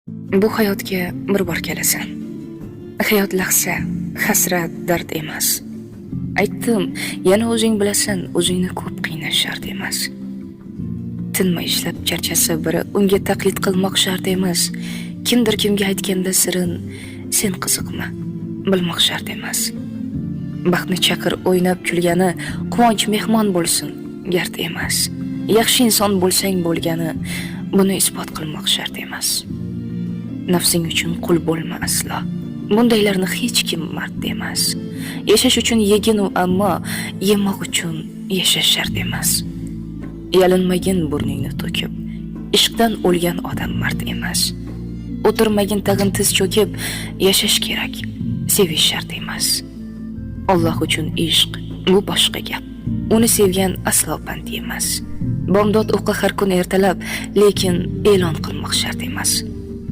Bu hayotga bir bor kelasan. Hayot lahza, hasrat, dard emas. Aytdim, yana o'zing bilasan, o'zingni ko'p qiynash shart emas. Tinmay ishlab charchasa biri unga taqlid qilmoq shart emas. Kimdir kimga aytganda sirin, sen qiziqma, bilmoq shart emas. Baxtni chaqir o'ynab kulgani, quvonch mehmon bo'lsin, gard emas. Yaxshi inson bo'lsang bo'lgani, buni isbot qilmoq shart emas. Nafsing uchun qul bo'lma aslo. Bundaylarni hech kim mard emas. Yashash uchun yegin u, ammo yemoq uchun yashash shart emas. Yalinmagin burningni to'kib, ishqdan o'lgan odam mard emas. O'tirmagin tag'in tiz cho'kib, yashash kerak, sevish shart emas. Alloh uchun ishq bu boshqa gap. Uni sevgan aslo band emas. Bomdod o'qi har kun ertalab, lekin e'lon qilmoq shart emas.